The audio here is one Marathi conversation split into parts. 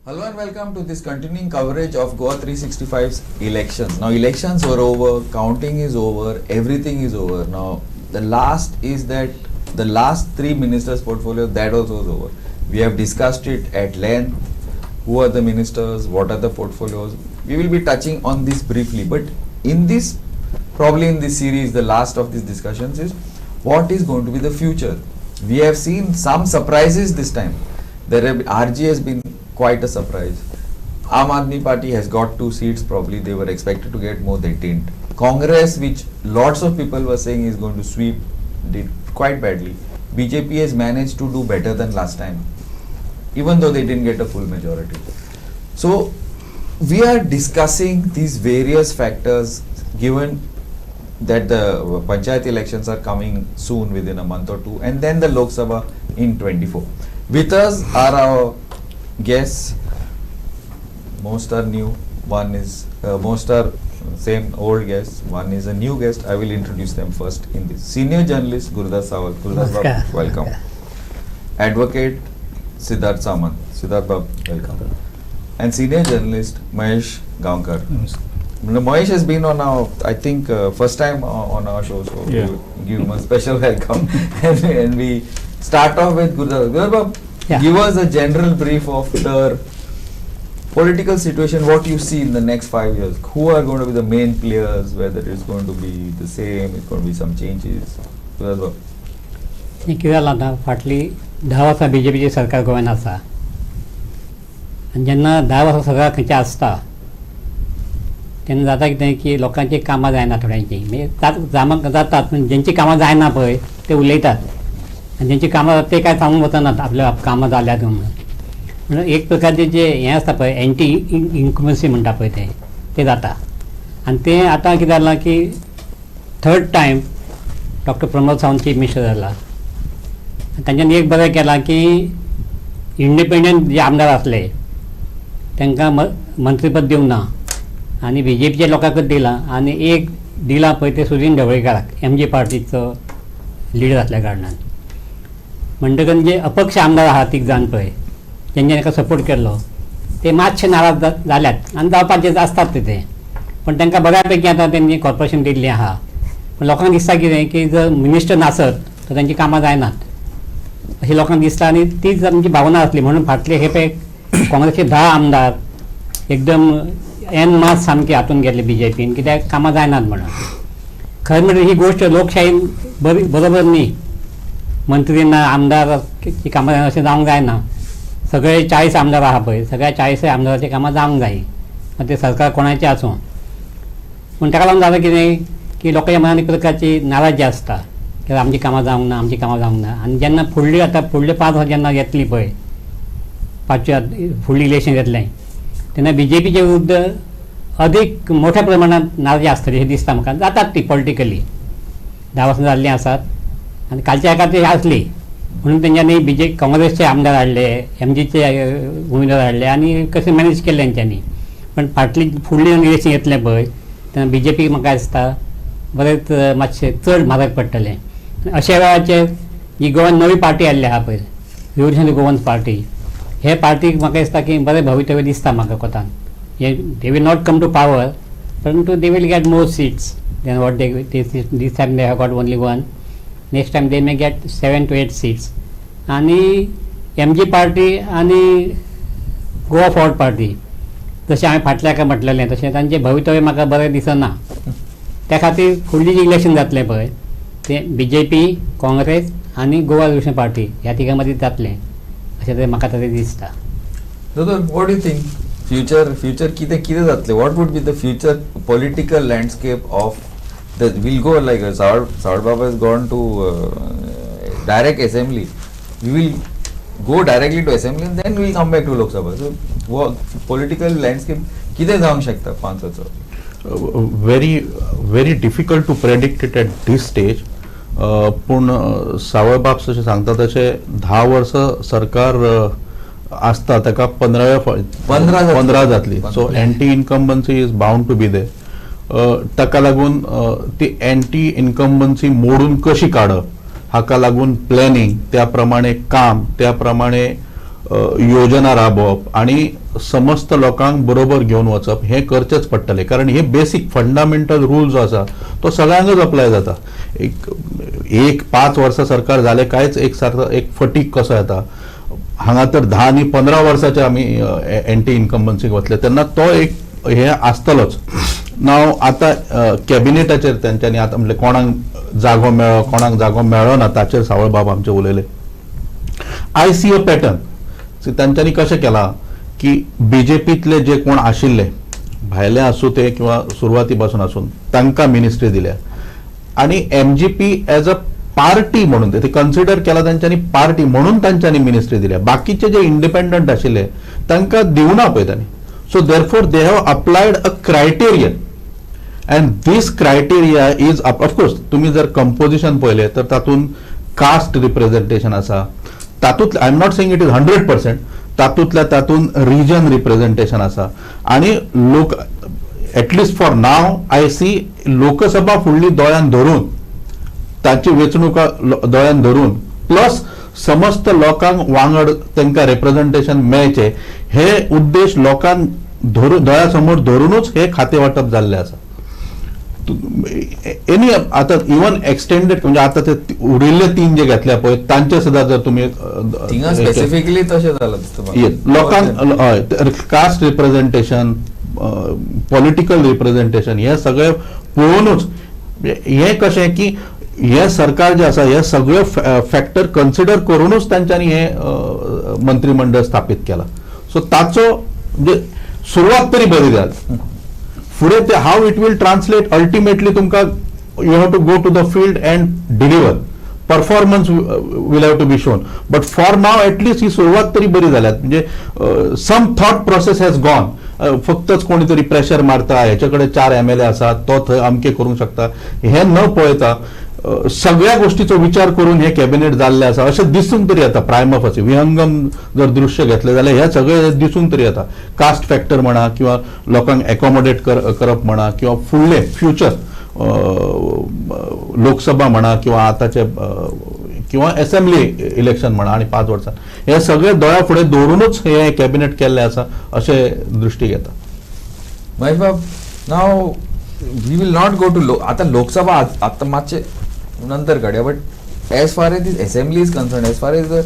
Hello and welcome to this continuing coverage of Goa 365's elections. Now elections were over, counting is over, everything is over. Now the last is that the last three ministers' portfolio, that also is over. We have discussed it at length. Who are the ministers? What are the portfolios? We will be touching on this briefly. But in this, probably in this series, the last of these discussions is what is going to be the future. We have seen some surprises this time. RG has been quite a surprise. Aam Aadmi Party has got 2 seats, probably they were expected to get more, they didn't. Congress, which lots of people were saying is going to sweep, did quite badly. BJP has managed to do better than last time, even though they didn't get a full majority. So we are discussing these various factors given that the Panchayat elections are coming soon, within a month or two, and then the Lok Sabha in 24. With us are our guests. Most are new, one is most are same old guests, one is a new guest. I will introduce them first in this. Senior journalist Gurudas Sawant. Gurudas Babu, welcome. Advocate Siddharth Samant. Siddharth Babu, welcome. And senior journalist Mahesh Gaonkar. Mahesh has been on our, I think, first time on our show, so we will give him a special welcome. and we start off with Gurudas. Gurudas Babu, give us a general brief of the political situation, what you see in the next 5 years. Who are going to be the main players, whether it's going to be the same, it's going to be some changes. Gurudas Babu. कितें जालां आतां फाटली 10 वर्सां BJPची सरकार गोंयांत आसा आनी जेन्ना 10 वर्सां सरकार खंयची आसता तेन्ना जाता कितें की लोकांची कामां जायना थोड्यांची म्हणजे जातात पूण जेंची कामां जायना पळय ते उलयतात आनी जेंची कामां जाता ते कांय सांगूंक वचनात आपल्या कामां जाल्यात म्हणून एक प्रकारचे जे हें आसता पळय एंटी इन्कम्बन्सी म्हणटा पळय ते जाता आनी तें आतां कितें जालां की 3rd time doctor Pramod Sawant chief minister जाला. तांच्यानी एक बरें केलां की इंडिपेंडंट जे आमदार आसले तांकां मंत्रीपद दिवंक ना आनी BJPच्या लोकांकच दिलां आनी एक दिलां पळय ते सुदीन ढवळीकाराक MG पार्टीचो लिडर आसल्या कारणान. म्हणटकच जे अपक्ष आमदार आहा 3 जाण पळय जेंच्यानी ताका सपोर्ट केल्लो ते मातशे नाराज जाल्यात आनी जावपाचे आसतात ते पण तांकां बऱ्या पैकी आतां तेंनी कॉर्पोरेशन दिल्लें आहा. पण लोकांक दिसता कितें की जर मिनिस्टर नासत तर तांची कामां जायनात अशें लोकांक दिसता आनी तीच आमची भावना आसली म्हणून फाटले हे पळय काँग्रेसचे 10 आमदार एकदम एन मास सामके हातून गेले BJPन कित्याक कामां जायनात म्हणून. खरें म्हणजे ही गोश्ट लोकशायेन बरोबर न्ही. मंत्रींना आमदाराची कामां जायना अशें जावंक जायना. सगळे 40 आमदार आहा पळय सगळ्या 40 आमदाराची कामां जावंक जाय ते सरकार कोणाचें आसूं. पूण ताका लागून जालें कितें की लोकांच्या मनान एक प्रकारची नाराजी आसता की आमची कामां जावंक ना आमची कामां जावंक ना. आनी जेन्ना फुडली 5 वर्सां जेन्ना येतली पळय फुडलीं इलेक्शन येतलें तेन्ना BJPचे विरुद्ध अदीक मोठ्या प्रमाणात नाराजी आसतली अशें दिसता म्हाका. जातात ती पॉलिटिकली 10 वर्सां जाल्लीं आसात आनी कालच्या एका ती आसली म्हणून तेंच्यांनी काँग्रेसचे आमदार हाडले MGचे उमेदवार हाडले आनी कशें मॅनेज केलें तेंच्यांनी. पण फुडलीं इलेक्शन येतलें पळय तेन्ना BJP म्हाका दिसता बरेंच मातशें चड म्हारग पडटलें. अशा वेळाचेर ही गोवन नवी पार्टी आयिल्ली आहा पळय रिव्होल्युशनरी गोवन्स पार्टी हे पार्टीक म्हाका दिसता की बरें भवितव्य दिसता म्हाका कोतान. They will not come to power परंतु they will get more seats than what this time they have got only 1. Next time they may get 7 to 8 seats. आनी MG पार्टी आनी गोवा फॉरवर्ड पार्टी जशें हांवें फाटल्या हाका म्हटलेलें तशें तांचें भवितव्य म्हाका बरें दिसना. त्या खातीर फुडलीं जी इलेक्शन जातलें पळय ते BJP काँग्रेस आनी गोवा रिव्होल्युशन पार्टी ह्या तिगां मदीं जातलें अशें ते म्हाका तरी दिसता. What do you think? Future कितें जातलें? What would be the future political landscape of the? We'll go like Sawant Babu has gone to direct assembly. We will go directly to assembly and then we will come back to Lok Sabha. So political landscape कितें जावंक शकता 5 वर्सां? Very difficult to predict it at this stage. पूण सावळ बाब जशें सांगता तशें 10 वर्सां सरकार आसता ताका 15 जातली. So anti incumbency is bound to be there. ताका लागून ती एंटी इन्कम्बन्सी मोडून कशी काडप हाका लागून प्लॅनिंग त्या प्रमाणे काम त्या प्रमाणे योजना राबोवप आणि समस्त लोकांक बरोबर घेवन वचप हे करचेच पडटले, कारण हे बेसिक फंडामेंटल रूल जो आसा तो सगळ्यांकच अप्लाय जाता. एक 5 वर्सां सरकार जाले कांयच एक फटीक कसो येता. हांगा तर 10 आनी 15 वर्साचे आमी एंटी इन्कम्बन्सीक वतले तेन्ना तो एक हे आसतलोच. नाव आता कॅबिनेटाचेर तेंच्यांनी आतां म्हणले कोणाक जागो मेळ्ळो कोणाक जागो मेळ्ळो ना ताचेर सावळबाब आमचे उलयले. I see a pattern. तांच्यांनी कशें केलां की बीजेपीतले जे कोण आशिल्ले भायले आसूं ते किंवा सुरवाती पासून आसून तांकां मिनिस्ट्री दिल्या आणि MGP एज अ पार्टी म्हणून ते कन्सिडर केला तांच्यांनी पार्टी म्हणून तांच्यांनी मिनिस्ट्री दिल्या. बाकीचे जे इंडिपेंडंट आशिल्ले तांकां दिवना पळय तांणी. So therefore they have applied a criterion and these criteria is of course तुम्ही जर कंपोजिशन पळयलें तर तातूंत कास्ट रिप्रेझेंटेशन आसा. तातूंत I am not saying it is 100%. तातूंतल्या तातूंत रिजन रिप्रेझेंटेशन आसा आणि लोक at least for now I see Lok Sabha फुडली दोळ्यान धरून ताची वेंचणुका दोळ्यान धरून प्लस समस्त लोकांक वांगड तांकां रिप्रेझेंटेशन मेळचें हे उद्देश लोकांक दोळ्या समोर धरूनच हे खातें वांटप जाल्लें आसा. एनी आता इवन एक्सटेंडेड म्हणजे आता ते उरिल्ले 3 जे घेतल्या पळय तांचे सुद्धा जर तुम्ही स्पेसिफिकली तशें जालां लोकांक कास्ट रिप्रेझेंटेशन पॉलिटिकल रिप्रेझेंटेशन हे सगळे पळोवनूच हे कशें की हे सरकार जे आसा हे सगळे फॅक्टर कन्सिडर करूनच तांच्यांनी हे मंत्रिमंडळ स्थापीत केला. सो ताचो म्हणजे सुरवात तरी बरी जाली. फुडें ते how it will translate ultimately तुमकां you have to go to the field and deliver performance will have to be shown. But for now at least ही सुरवात तरी बरी जाल्यात. म्हणजे some thought process has gone. फक्तच कोणीतरी प्रेशर मारता ह्याच्याकडे 4 MLA आसा तो थंय अमके करूंक शकता हे न पळयता सगळ्या गोष्टीचो विचार करून हे कॅबिनेट जाल्ले आसा अशें दिसून तरी येता. प्रायम ऑफर्स विहंगम जर दृश्य घेतले जाल्यार हे सगळे दिसून तरी येता. कास्ट फॅक्टर म्हणा किंवा लोकांक एकोमोडेट करप म्हणा किंवा फुडले फ्युचर लोकसभा म्हणा किंवा आतांचे किंवा असेंब्ली इलेक्शन म्हणा आणि 5 वर्सां हे सगळे दोळ्या फुडें दवरूनच हे कॅबिनेट केल्लें आसा अशें दृश्टीक येता. महेश बाब, नाव we will not go to आता लोकसभा आता मातशे नंतर काडया. But as far as this assembly is concern as far as the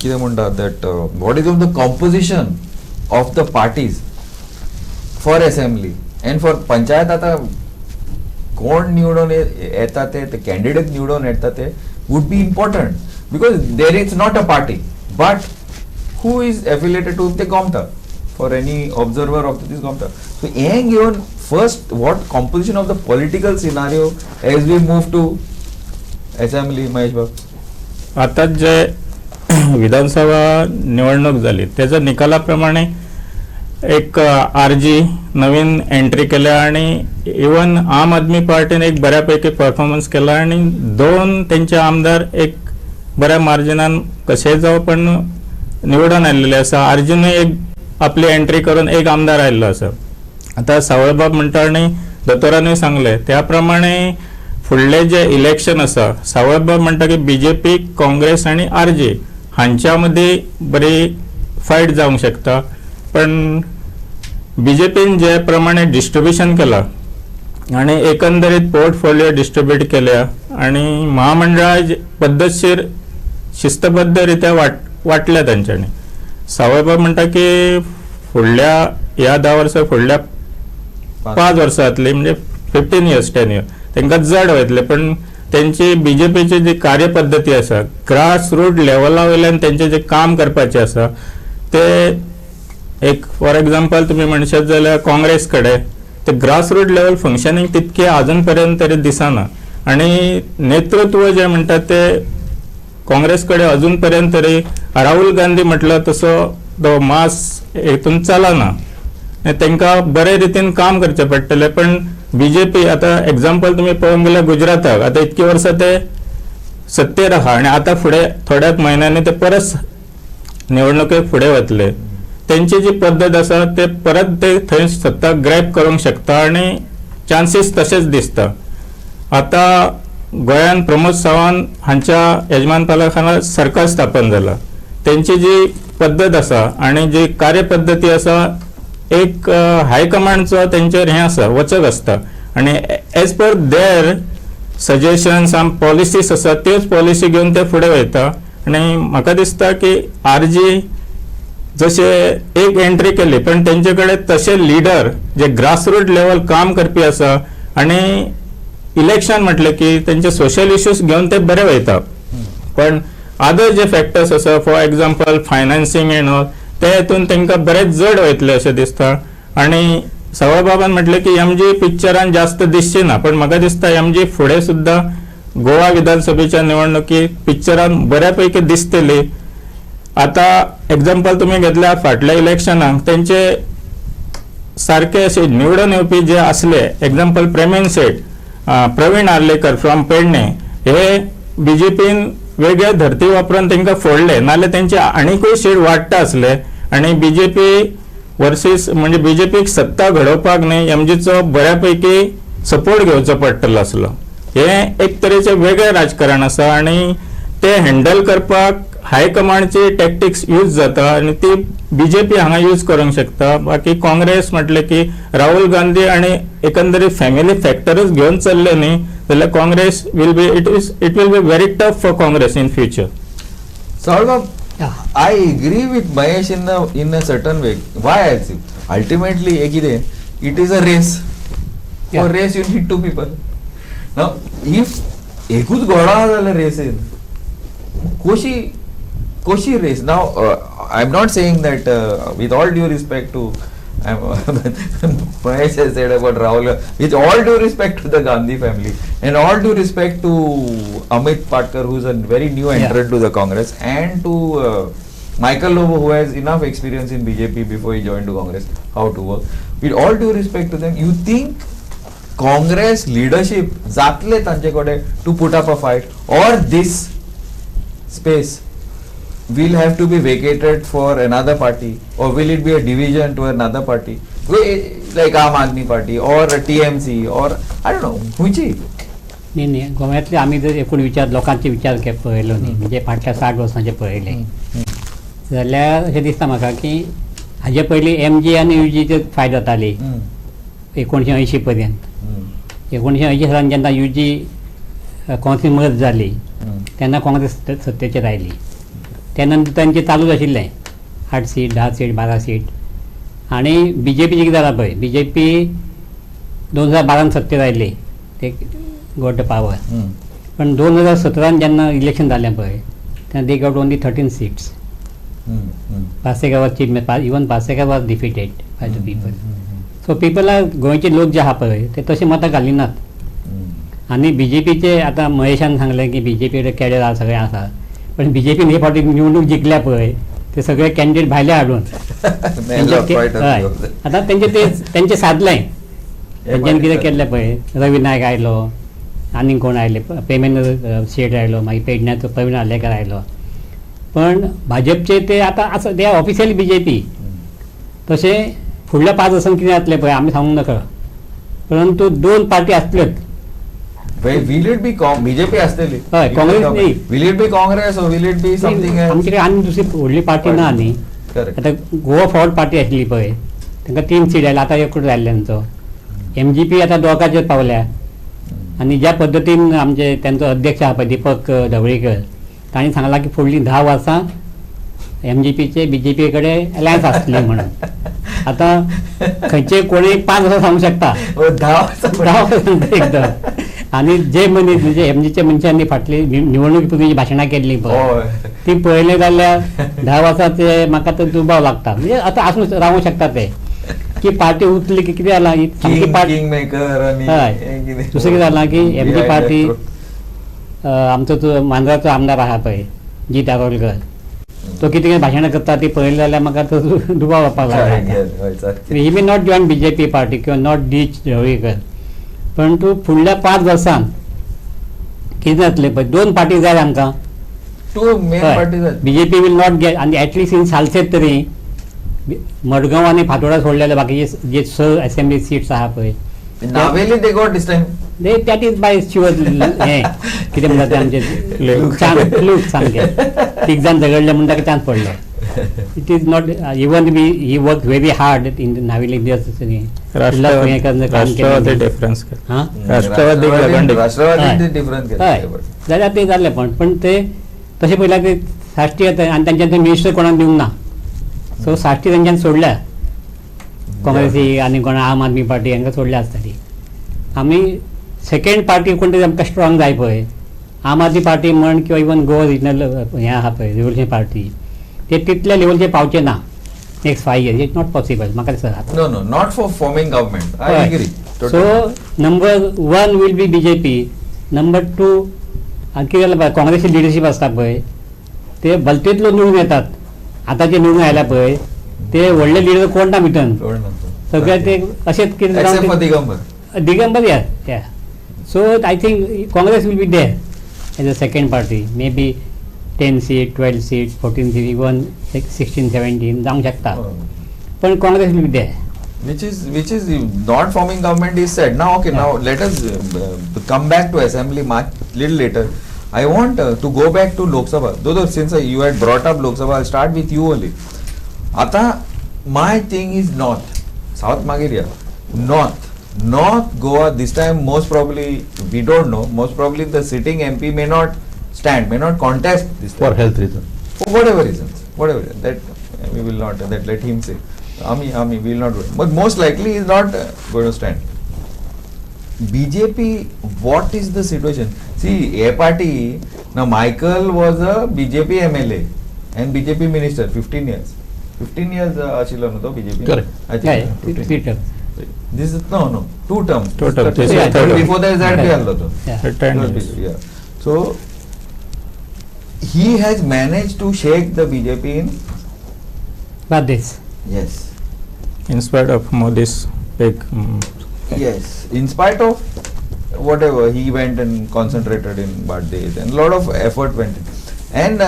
कितें म्हणटात that what is of the composition of the parties for assembly and for panchayat आता कोण निवडून येता ते कॅन्डिडेट निवडून येता ते would be important because there is not a party but who is affiliated to the Gomta for any observer of this Gomta. So given first what composition of the political scenario as we move to assembly. Mahesh Bab, आता जे विधानसभा निवडणूक झाली त्याच्या निकालाप्रमाणे एक RG नवीन एंट्री केल्या आणि इवन आम आदमी पार्टीने एक बऱ्यापैकी परफॉर्मन्स केला आणि 2 त्यांचे आमदार एक बऱ्या मार्जिनान कसे जावं पण निवडून आलेले असा. RGने एक आपली एंट्री करून एक आमदार आयल्लो असा. आता सावळबाब म्हणटा आणि दोतोरांनी सांगले त्याप्रमाणे फुडले जे इलेक्शन असा सावळबाब म्हणटा की BJP काँग्रेस आणि RG हांच्या मध्ये बरी फायट जावंक शकता. पण BJPन जे प्रमाणे डिस्ट्रीब्युशन केला आणि एकंदरीत पोर्टफोलिओ डिस्ट्रीब्यूट केल्या आणि महामंडळा पद्धतशीर शिस्तबद्धरित्या वाटल्या तांच्यांनी. सावळबाब म्हणटा की फुडल्या ह्या 10 वर्सां फुडल्या 5 वर्सां जातली म्हणजे 15 years 10 years तांकां जड वयतले. पण त्यांची BJPची जी कार्यपद्धती आसा ग्रास रूट लेवला वयल्यान तेंचें जे काम करपाचें आसा ते एक फॉर एक्झाम्पल तुम्ही म्हणशात जाल्यार काँग्रेस कडे ते ग्रास रूट लेवल फंक्शनिंग तितके अजून पर्यंत तरी दिसना आणि नेतृत्व जे म्हणतात ते काँग्रेस कडे अजून पर्यंत तरी राहुल गांधी म्हटलं तसो तो मास हेतून चलना. तांकां बरे रितीन काम करचें पडटलें. पण BJP आता एक्झाम्पल तुम्ही पळोवंक गेल्यार गुजराताक आता इतकी वर्सां ते सत्तेर आहा आणि आता फुडें थोड्याच म्हयन्यांनी ते परत निवडणुकेक फुडें वतले. त्यांची जी पद्धत आसा ते परत ते थंय सत्ता ग्रॅब करूंक शकता आणि चान्सीस तशेंच दिसता. आता गोंयान प्रमोद सावंत हांच्या यजमानपणाखाला सरकार स्थापन जाला. त्यांची जी पद्धत आसा आणि जी कार्यपद्धती आसा एक हायकमांडचो तेंचेर हें आसा वचक आसता आणि एज पर देअर सजेशन्स आम पॉलिसीज आसा त्योच पॉलिसी घेवन ते फुडें वयता आणि म्हाका दिसता की आरजी जशे एक एंट्री केली पण तेंचे कडेन तशे लिडर जे ग्रासरूट लेवल काम करपी आसा आणि इलेक्शन म्हटले की तेंचे सोशल इश्यूज घेवन ते बरे वयता पण अदर जे फॅक्टर्स आसा for example financing end all ते हितून तांकां बरेच जड वयतले अशें दिसता आणि सावळबाबान म्हटले की एमजी पिक्चरान जास्त दिसची ना पण म्हाका दिसता एमजी फुडें सुद्धा गोवा विधानसभेच्या निवडणुकीत पिक्चरान बऱ्यापैकी दिसतली. आता एक्झाम्पल तुम्ही घेतल्यार फाटल्या इलेक्शनाक तेंचे सारखे असे निवडून येवपी जे असले एक्झाम्पल प्रेमीन सेठ, प्रवीण आर्लेकर फ्रॉम पेडणे हे बीजेपीन वेगळे धर्ती वापरून तांकां फोडले नाल्यार तेंचे आनीकूय सीट वाडटा असले आणि बीजेपी वर्सीस म्हणजे बीजेपीक सत्ता घडोवपाक न्ही एमजीचो बऱ्यापैकी सपोर्ट घेवचो पडटलो आसलो. हे एक तरेचे वेगळे राजकारण आसा आणि ते हँडल करपाक हायकमांडची टॅक्टिक्स यूज जाता आणि ती बीजेपी हांगा यूज करूंक शकता. बाकी काँग्रेस म्हटले की राहुल गांधी आणि एकंदरीत फॅमिली फॅक्टरच घेऊन चलले न्ही जाल्यार Congress will be it will be very tough for Congress in future. Saurabh, I agree with Mahesh in a certain way. Why I say? Ultimately, it is a race. For race, you need two people. Now, if एकूच घोडा जाल्यार रेसीन कोशी race. Now, I'm not saying that with all due respect to Mahesh has said about Rahul, with all due respect to the Gandhi family and all due respect to Amit Patkar, who is a very new entrant to the Congress, and to Michael Lobo, who has enough experience in BJP before he joined to Congress, how to work. With all due respect to them, you think Congress leadership जातले तांचे कडे to put up a fight, or this space will have to be vacated for another party, or will it be a division to another party, like Aam Aadmi Party or a TMC or I don't know, which? नाही गोव्यातले आम्ही जर एकूण लोकांचे विचार पळयलो न्ही म्हणजे फाटल्या 60 वर्सांचे पळयले जाल्यार अशें दिसता म्हाका की हाजे पयलीं एमजी आनी यूजीचे फायट जाताली 1980 पर्यंत. 1980 सालान जेन्ना यूजी काँग्रेसीन मर्ज जाली तेन्ना काँग्रेस सत्तेचेर आयली. त्यानंतर त्यांचे चालूच आशिल्लें 8 सीट 10 सीट 12 सीट आणि बीजेपी कितें जालां पळय बीजेपी 2012 सत्तेर आयिल्ली ते गॉट द पावर पण 2017 जेन्ना इलेक्शन जालें पळय तेन्ना they got only 13 seats. Parsekar was chief even Parsekar was defeated by the people. So पीपलाक गोंयचे लोक जे आहा पळय ते तशे मतां घालिनात आनी बीजेपीचे आतां महेशान सांगलें की बीजेपी कडेन कॅडर आहा सगळें आसा पण बीजेपीन हे फावटी निवडणूक जिखल्या पळय ते सगळे कॅन्डिडेट भायले हाडून आतां तेंचे साधलें तेंच्यानी कितें केल्लें पळय रवी नायक आयलो आनीक कोण आयले पेमेंद्र शेट आयलो मागीर पेडण्याचो प्रवीण आर्लेकर आयलो पण भाजपचे ते आतां आसा ते ऑफिशियल बीजेपी तशे फुडल्या 5 वर्सांनी कितें जातलें पळय आमी सांगूंक नका परंतु 2 party आसल्योच. Will it be BJP आसतली? हय काँग्रेस न्ही. Will it be Congress or will it be something else? आमचे कडेन आनी दुसरी व्हडली पार्टी ना न्ही. आतां गोवा फॉर्वर्ड पार्टी आसली पळय तांकां 3 सीट आयल्या आतां एकूच जाल्ले तांचो. एमजीपी आतां दोगाचेर पावल्या आनी ज्या पद्दतीन आमचे तांचो अध्यक्ष आहा पळय दीपक ढवळीकर तांणी सांगलां की फुडलीं 10 वर्सां एमजीपीचे बीजेपी कडेन अलायन्स आसतली म्हणून. आतां खंयचे कोणी 5 वर्सां सांगूंक शकता 10 वर्सां एकदम. आनी जे मनीस म्हणजे एमजीच्या मनशांनी फाटली निवडणुकी भाशणां केल्ली पळय ती पळयली जाल्यार 10 वर्सांचे म्हाका तर दुबाव लागता. म्हणजे आतां आसूं रावूंक शकता ते की पार्टी उरतली की कितें जालां सामकी पार्टी. हय दुसरें कितें जालां की एमजी पार्टी आमचो मांद्राचो आमदार आहा पळय जी दारोलकर तो कितें भाशणां करता ती पळयली जाल्यार म्हाका तो दुबाव येवपाक लागला. He may not join BJP party किंवा नॉट डी ढवळीकर परंतु फुडल्या 5 वर्सांत कितें जातलें पळय 2 पार्टी जाय आमकां. बीजेपी वील नॉट गेट आनी एटलिस्ट इन सालसेत तरी मडगांव आनी फातोर्डा सोडलेले बाकीचे जे 6 असेंब्ली सीट्स आहा पळय Navelim they got this time that is by sure हे कितें म्हणटा ते आमचे चान्स फ्लूक सामके तीग जाण झगडले म्हणटा चान्स पडलो. It is not even he work very hard in Navelim Rashtravadi difference हां राष्ट्रवादी डिफरन्स हय जाल्यार ते जाल्ले पण ते तशें पळयल्यार ते साश्टी येता आनी तांच्यान ते मिनिस्टर कोणाक दिवंक ना. सो साश्टी तांच्यान सोडल्या काँग्रेसी आनी कोणा आम आदमी पार्टी हांकां सोडल्या आसतली. आमी सेकेंड पार्टी कोण तरी आमकां स्ट्रॉंग जाय पळय आम आदमी पार्टी म्हण किंवा इवन गोवा रिजनल हें आहा पळय रिव्होल्युशन पार्टी ते तितल्या लेवलचेर पावचे ना next 5 years. It's not possible म्हाका दिसता. No, not for forming government. I agree. So number 1 will be BJP. Number 2 कितें जालें पळय काँग्रेसी लिडरशीप आसता पळय ते भलतेंतलो निवडून येतात. आतांचे निवडून आयल्या पळय ते व्हडले लिडर कोण ना भितर सगळे ते अशेंच कितें Except for Digambar. दिगंबर या so I think Congress will be there as a second party may be 10 seat 12 seat 14 seat even 16 17 जावंक शकता पण Congress will be there. Which is not forming government is said. Now okay, now let us come back to assembly much little later. I want to go back to Lok Sabha. Though since you had brought up Lok Sabha, I'll start with you only. Ata my thing is north, South Magaria, North Goa this time most probably we don't know. Most probably the sitting MP may not stand, may not contest this time. For health reasons. For whatever reasons, that we will not. That let him say. Ami we will not do it. But most likely he is not going to stand. BJP, what is the situation? See, a party, now Michael was a BJP MLA and BJP minister 15 years. 15 years Ashila no BJP. Correct. I think 3 terms. This is no 2 terms. 2 terms. This is Yeah, third. yeah. Before that is that also. Yeah. 10 years. Yeah. So he has managed to shake the BJP in. But this Yes. In spite of Modi's big Yes, in spite of whatever he went and concentrated in Baddes and a lot of effort went in. And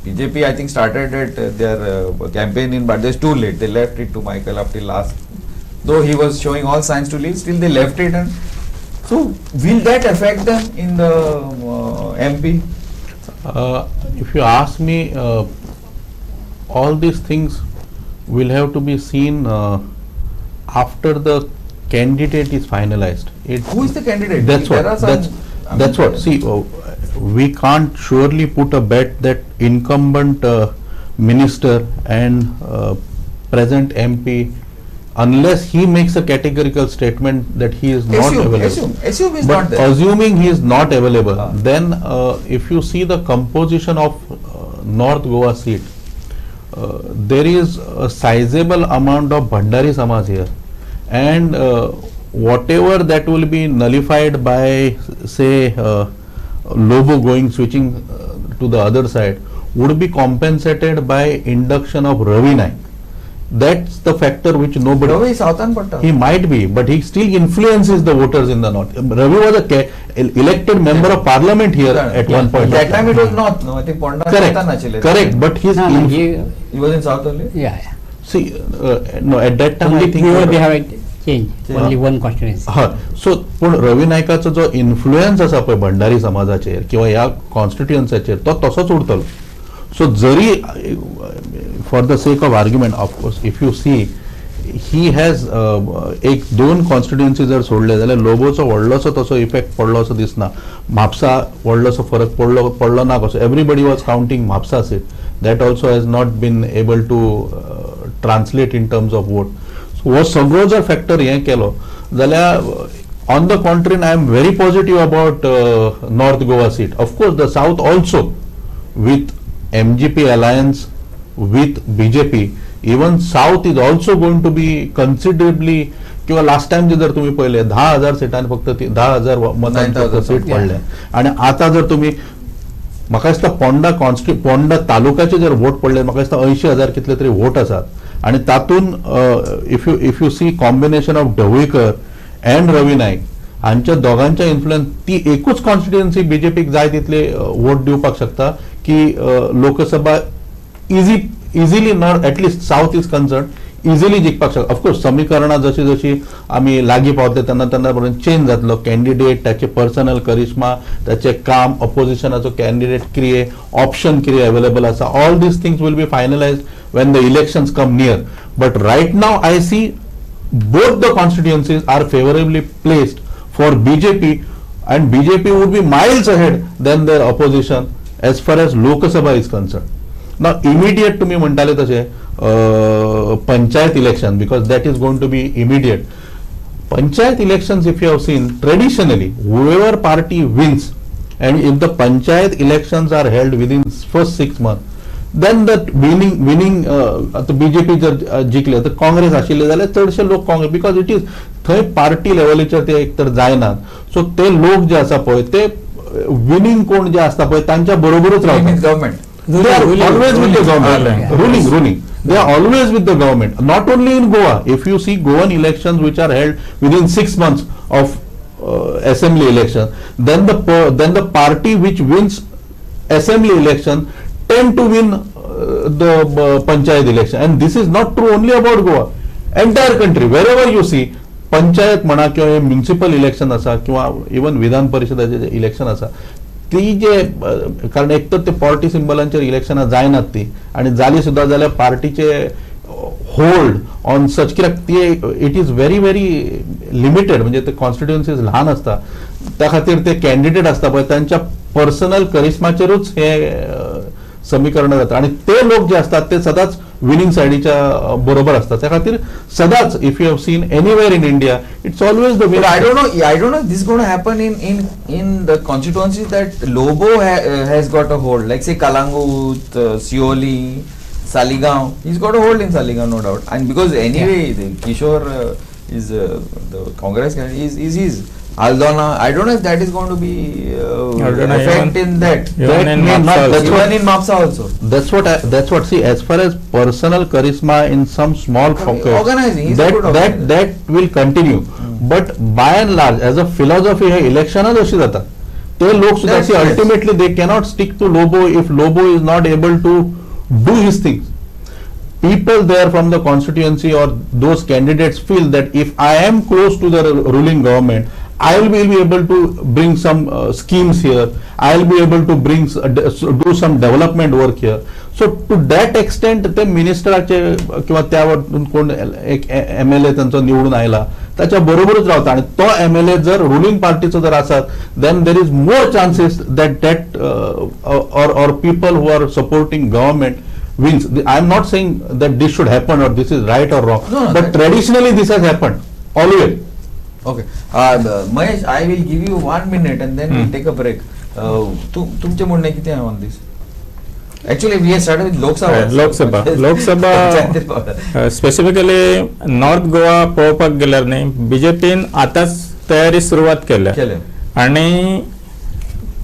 BJP I think started at their campaign in Baddes too late. They left it to Michael after last. Though he was showing all signs to leave, still they left it. And so will that affect them in the MP? If you ask me, all these things will have to be seen after the candidate is finalized. Who is the candidate? That's There what. are some- That's what. See, we can't surely put a bet that incumbent minister and present MP, unless he makes a categorical statement that he is not available. Assume is But not there. assuming he is not available, Ah. then if you see the composition of North Goa seat, there is a sizable amount of Bhandari Samaj here, and whatever that will be nullified by say Lobo switching to the other side would be compensated by induction of Ravi Naik. That's the factor which nobody. Ravi Southern Patta. He might be, but he still influences the voters in the north. Ravi was a elected member of parliament here at one point. That time it was not. No, I think Ponda. Correct. But his no, He was in South only. yeah. see, no, at that time I think. they have a change. Only one constituency. So पण रवी नायकाचो जो इन्फ्लुएन्स आसा पळय भंडारी समाजाचेर किंवा ह्या कॉन्स्टिट्युएन्सीचेर तो तसोच उरतलो. सो जरी for the sake of argument of course if you see he has एक 2 कॉन्स्टिट्युएन्सी जर सोडले जाल्यार लोबोचो व्हडलोसो तसो इफेक्ट पडलो असो दिसना. म्हापसा व्हडलोसो फरक पडलो ना कसो. Everybody was counting Mapusa seat. That also has not been able to translate in terms of vote. हो सगळो जर फॅक्टर हें केलो जाल्यार on the contrary I am very positive about north Goa seat. Of course the south also with MGP alliance with BJP, even South is also going to be considerably. किंवा लास्ट टाइम जर तुम्ही पहिले 10,000 सीटांनी फक्त 10,000 मतांची सीट पडले आणि आता जर तुम्ही म्हाका दिसता पोंडा तालुक्याचे जर वोट पडले म्हाका दिसता 80,000 कितले तरी वोट आसात आणि तातून if you see combination of Dhavalikar and Ravi Naik हांच्या दोगांच्या इन्फ्लुएन्स ती एकूच कॉन्स्टिट्युएन्सी बीजेपीक जाय तितले वोट दिवपाक शकता की Lok Sabha easily not at least south is concern easily जिखपाक शकता. ऑफकोर्स समीकरणां जशी जशी आमी लागीं पावतले तेन्ना पर्यंत चेंज जातलो. कॅन्डिडेट, ताचे पर्सनल करिश्मा, ताचें काम, ऑपोजिशनाचो कॅन्डिडेट कितें, ऑप्शन कितें अवेलेबल आसा, all these things will be finalised when the elections come near. But right now I see both the constituencies are favorably placed for BJP, and BJP would be miles ahead than their opposition as far as Lok Sabha is concerned. Now immediate to me म्हण्टाले तशे panchayat election, because that is going to be immediate. Panchayat elections, if you have seen, traditionally whoever party wins, and if the panchayat elections are held within first 6 months, then that winning आता बीजेपी जर जिंकले तर काँग्रेस आशिल्ले जाल्यार चडशे लोक काँग्रेस, बिकॉज इट इज थंय पार्टी लेवलीचेर ते एक तर जायनात. सो ते लोक जे आसा पळय ते विनिंग कोण जे आसता पळय तांच्या बरोबरूच रावतात. government. They are always with the government. Ruling. They are always with the government. Not only in Goa. If you see Goan elections which are held within 6 months of assembly election, then the party which wins assembly election tend to win the panchayat election. And this is not true only about Goa. Entire country, wherever you see, panchayat म्हणा किंवा म्युनिसिपल इलेक्शन आसा किंवा इवन विधान परिषदाचे इलेक्शन आसा, ती जे कारण एक तर ते पार्टी सिंबलांचेर इलेक्शनां जायनात ती, आनी जाली सुद्दां जाल्यार पार्टीचे होल्ड ऑन सच, कित्याक ती it is very very limited, म्हणजे ते कॉन्स्टिट्युएन्सीज ल्हान आसता, त्या खातीर ते कॅन्डिडेट आसता पळय तांच्या पर्सनल करिश्माचेरूच हे समीकरण जाता, आणि ते लोक जे असतात ते सदांच विनिंग सायडीच्या बरोबर असतात. त्या खातीर सदांच if you have seen anywhere in India it's always the But I don't know this is going to happen in the constituencies that Lobo has got a hold, like say Kalangut, Sioli, Saligaon. He's got a hold in Saligaon, no doubt. And because anyway, the Kishore is the Congress candidate is his. Aldona, I don't know if that is going to be effect in that. Even in Mapsa also. Even in Mapsa also. That's what. See, as far as personal charisma in some small pockets, Organizing, he's a good organizer. that will continue. But by and large, as a philosophy, हे इलेक्शनच अशी जाता. ते लोक सुद्धा Yes, see, yes. ultimately they cannot stick to Lobo if Lobo is not able to do his things. People there from the constituency or those candidates feel that if I am close to the ruling government, I will be able to bring some schemes here. I will be able to bring do some development work here. So to that extent, ते मिनिस्टराचे किंवा त्यावरून कोण एक MLA त्यांचा निवडून आयला त्याच्या बरोबरच रावता, आणि तो MLA जर रुलिंग पार्टीचो जर आसत, then there is more chances that or people who are supporting government wins. I am not saying that this should happen or this is right or wrong, No, but traditionally this has happened always. Okay. Mahesh, I will give you 1 minute and then we'll take a break. तुमचे म्हणणे किती आहे on this? Actually, we have started with Lok Sabha specifically north Goa पळोवपाक गेल्यार न्ही, बीजेपीन आतांच तयारी सुरवात केल्या, आणि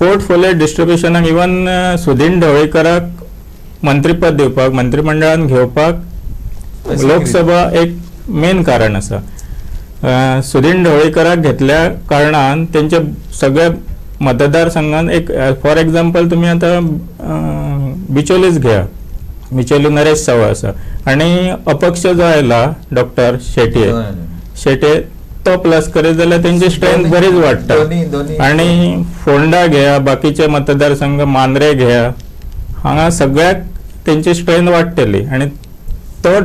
पोर्टफोलियो डिस्ट्रिब्युशनाक इवन सुदीन ढवळीकराक मंत्रीपद दिवपाक, मंत्रिमंडळान घेवपाक लोकसभा एक मेन कारण आसा. सुदीन ढवळीकराक घेतल्या कारणान त्यांच्या सगळ्या मतदारसंघात एक फॉर एक्झाम्पल तुम्ही आता बिचोलीच घ्या, बिचोली नरेश सावळ आसा, आणि अपक्ष जो आयला डॉक्टर शेटे तो प्लस करीत जाल्यार त्यांची स्ट्रेंथ बरीच वाडटा. आणि फोंडा घ्या, बाकीचे मतदारसंघ मांद्रे घ्या, हांगा सगळ्याक त्यांची स्ट्रेंथ वाडटली, आणि तो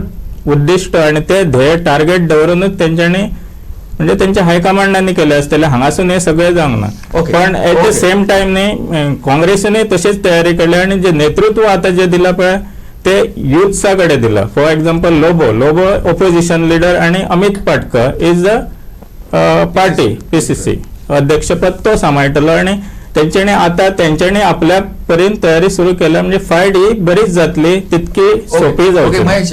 उद्दिष्ट आणि ते ध्येय टार्गेट दवरूनच तेंच्यांनी म्हणजे त्यांच्या हायकमांडांनी केले असतले, हांगासून हे सगळे जावंक ना. पण एट द सेम टाइम न्ही काँग्रेसीने तशीच तयारी केली, आणि जे नेतृत्व आता जे दिला पळय ते युथ्सा कडेन दिला. For example Lobo opposition leader, आणि Amit Patkar is the party PCC अध्यक्षपद तो सांभाळटलो, आणि त्यांच्यानी आपल्या पर्यंत तयारी सुरू केल्या, म्हणजे फायट ही बरीच जातली, तितकी सोपी जावची. Okay, Mahesh,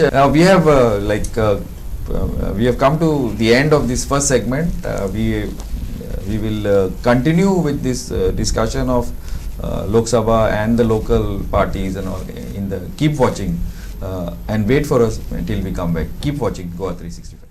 we have come to the end of this first segment. We will continue with this discussion of Lok Sabha and the local parties and all. Keep watching and wait for us until we come back. Keep watching Goa 365.